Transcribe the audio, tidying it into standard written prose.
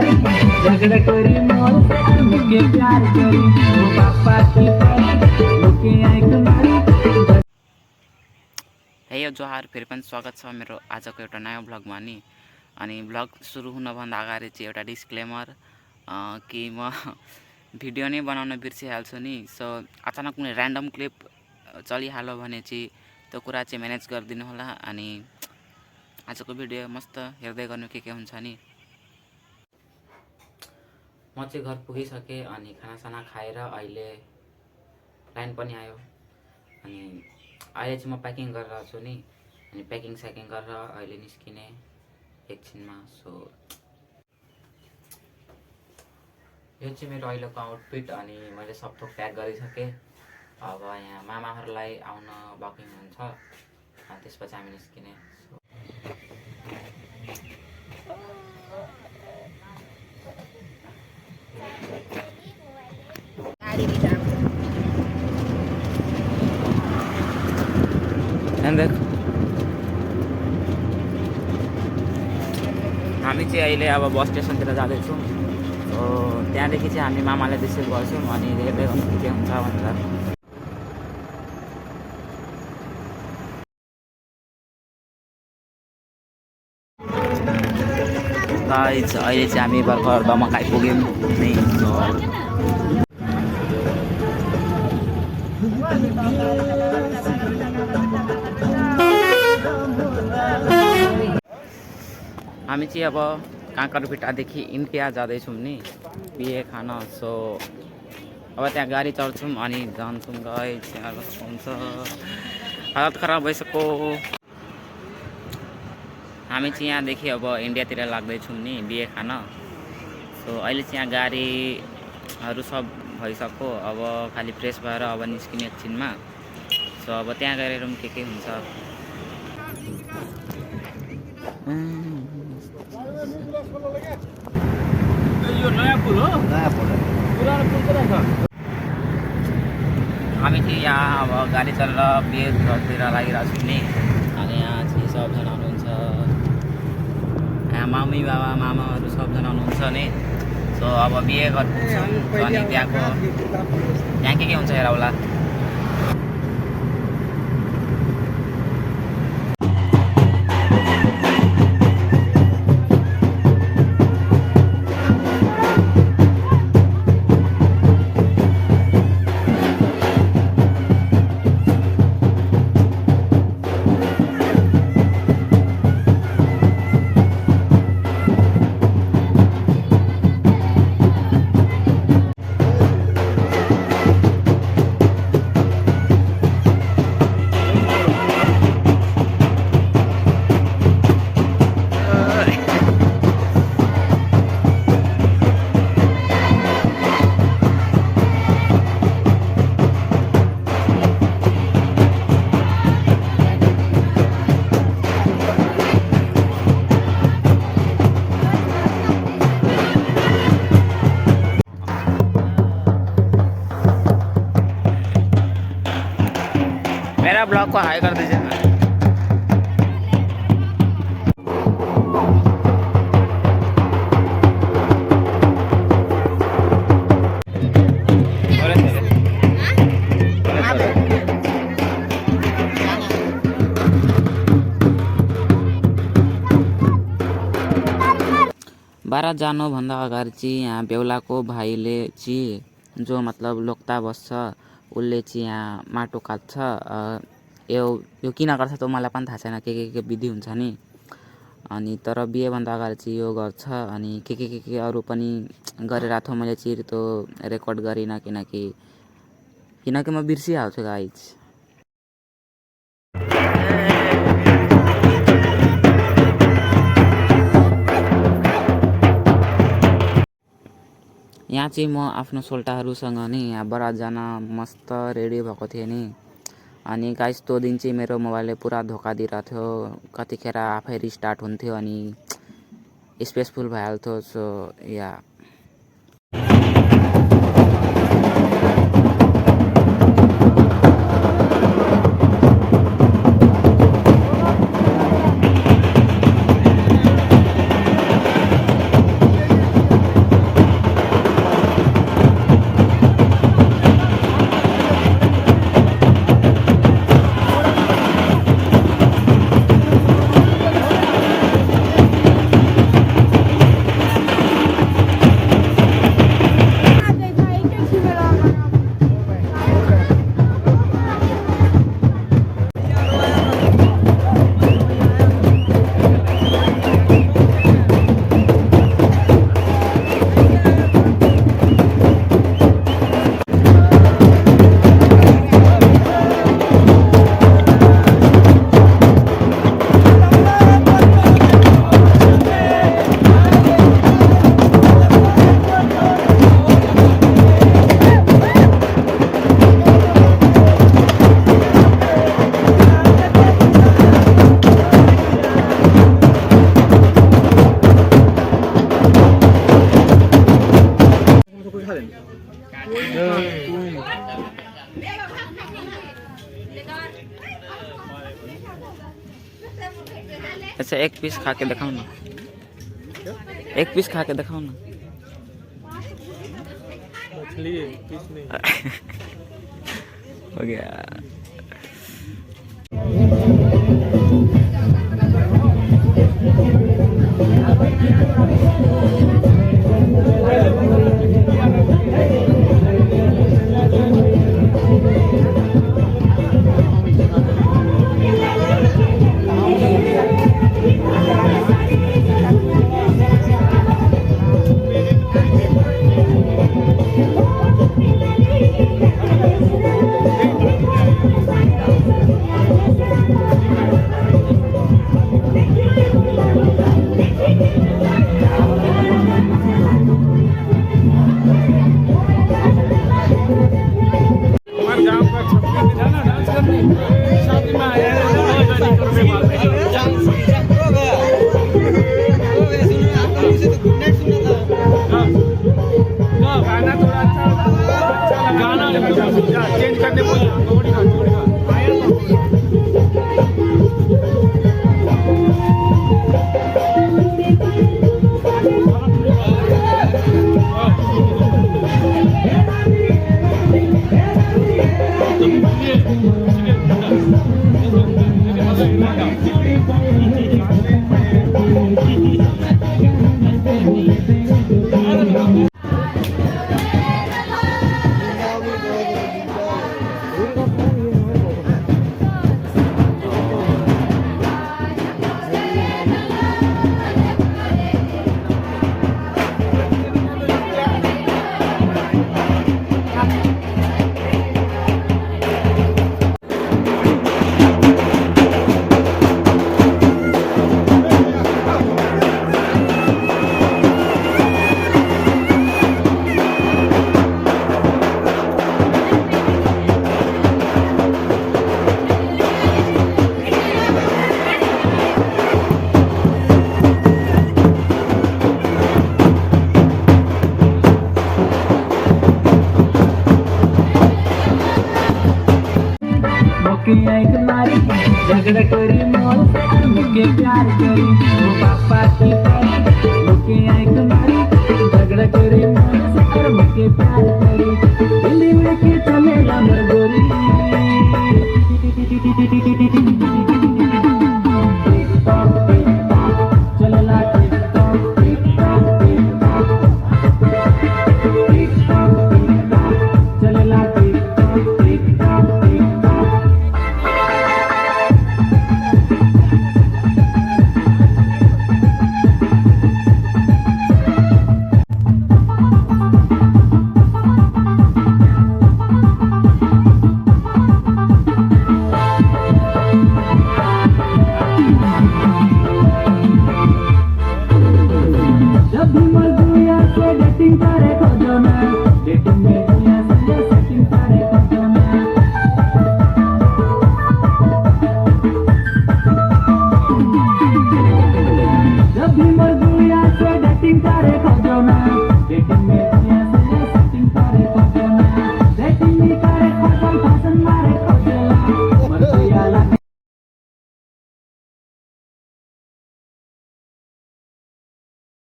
झगड़ा करी मोर से मुझे प्यार करी वो पापा की परी मुझे आए कुमारी। हे जोहार, फेरि पनि स्वागत छ मेरो आजको एउटा नयाँ ब्लगमा नि। अनि ब्लग सुरु हुनभन्दा अगाडि चाहिँ एउटा डिस्क्लेमर कि म भिडियो नै बनाउन बिर्सिहाल्छु नि। सो अचानक कुनै ऱ्यान्डम क्लिप चलिहाल्यो भने चाहिँ त्यो कुरा चाहिँ म्यानेज गरिदिनु होला। अनि आजको भिडियो मस्त हेर्दै गर्नु के हुन्छ नि। म चाहिँ घर पुगिसकेँ अनि खानासाना खाएर अहिले लाइन पनि आयो। अनि अहिले चाहिँ म प्याकिङ गरेर छु नि। अनि प्याकिङ स्याकिङ गरेर अहिले निस्किने एकछिनमा। सो यो चाहिँ मेरो अहिलेको आउटफिट अनि मैले सब थोक प्याक गरिसकेँ। अब यहाँ मामाहरूलाई आउन बाँकी हुन्छ अनि त्यसपछि हामी निस्किने। देख हामी चाहिँ अहिले अब बस स्टेसनतिर जाँदैछौँ। त्यहाँदेखि चाहिँ हामी मामालाई रिसिभ गर्छौँ अनि हेर्दै गर्नु के हुन्छ भनेर। गाइस अहिले चाहिँ हामी भर्खर दमक आइपुग्यौँ नि। हामी चाहिँ अब काँकरभिट्टादेखि इन्डिया जाँदैछौँ नि बिहे खान। सो अब त्यहाँ गाडी चढ्छौँ अनि जान्छौँ। गाइस त्यहाँ कस्तो हुन्छ, हालत खराब भइसक्यो। हामी चाहिँ यहाँदेखि अब इन्डियातिर लाग्दैछौँ नि बिहे खान। सो अहिले चाहिँ यहाँ गाडीहरू सब भइसक्यो। अब खालि फ्रेस भएर अब निस्किने एकछिनमा। सो अब त्यहाँ गएर हेरौँ के हुन्छ। यो नयाँ पुल हो? नयाँ पुल। पुरानो पुल त रहेछ। हामी चाहिँ यहाँ अब गाडी चलेर बिहे घरतिर लागिरहेको छौँ नि। अनि यहाँ चाहिँ सबजना हुनुहुन्छ, यहाँ मम्मी बाबा मामाहरू सबजना हुनुहुन्छ नि। सो अब बिहे घर पुग्छौँ अनि त्यहाँ के हुन्छ हेर होला। मेरा ब्लॉग को हाई कर दीजिए। बारात जानुभन्दा अगाडि चाहिँ यहाँ बेहुलाको भाइले चाहिँ जो मतलब लोक्ता बस्छ उसले चाहिँ यहाँ माटो काट्छ। यो किन गर्छ त मलाई पनि थाहा छैन, के विधि हुन्छ नि। अनि तर बिहेभन्दा अगाडि चाहिँ यो गर्छ। अनि के अरू पनि गरिरहेको थियो, मैले चाहिँ त्यो रेकर्ड गरिनँ किनकि म बिर्सिहाल्छु गाइज। यहाँ चाहिँ म आफ्नो सोल्टाहरूसँग नि यहाँ बारात जान मस्त रेडी भएको थिएँ नि। अनि गाइस त्यो दिन चाहिँ मेरो मोबाइलले पुरा धोका दिइरहेको थियो, कतिखेर आफै रिस्टार्ट हुन्थ्यो अनि स्पेसफुल भइहाल्थ्यो। सो या अच्छा एक पीस खा के दिखाओ ना, एक पीस खा के दिखाओ ना। मछली है, पीस नहीं। हो गया। हमारे गांव का छपरी था ना डांस करने, शादी में आया है गाना थोड़ा अच्छा गाना चेंज करने बोला जोड़ी का एक मारी झगड़ा करी मोर से मुझे प्यार करी वो पापा की परी एक मारी झगड़ा करी मोर से मुझे प्यार करी।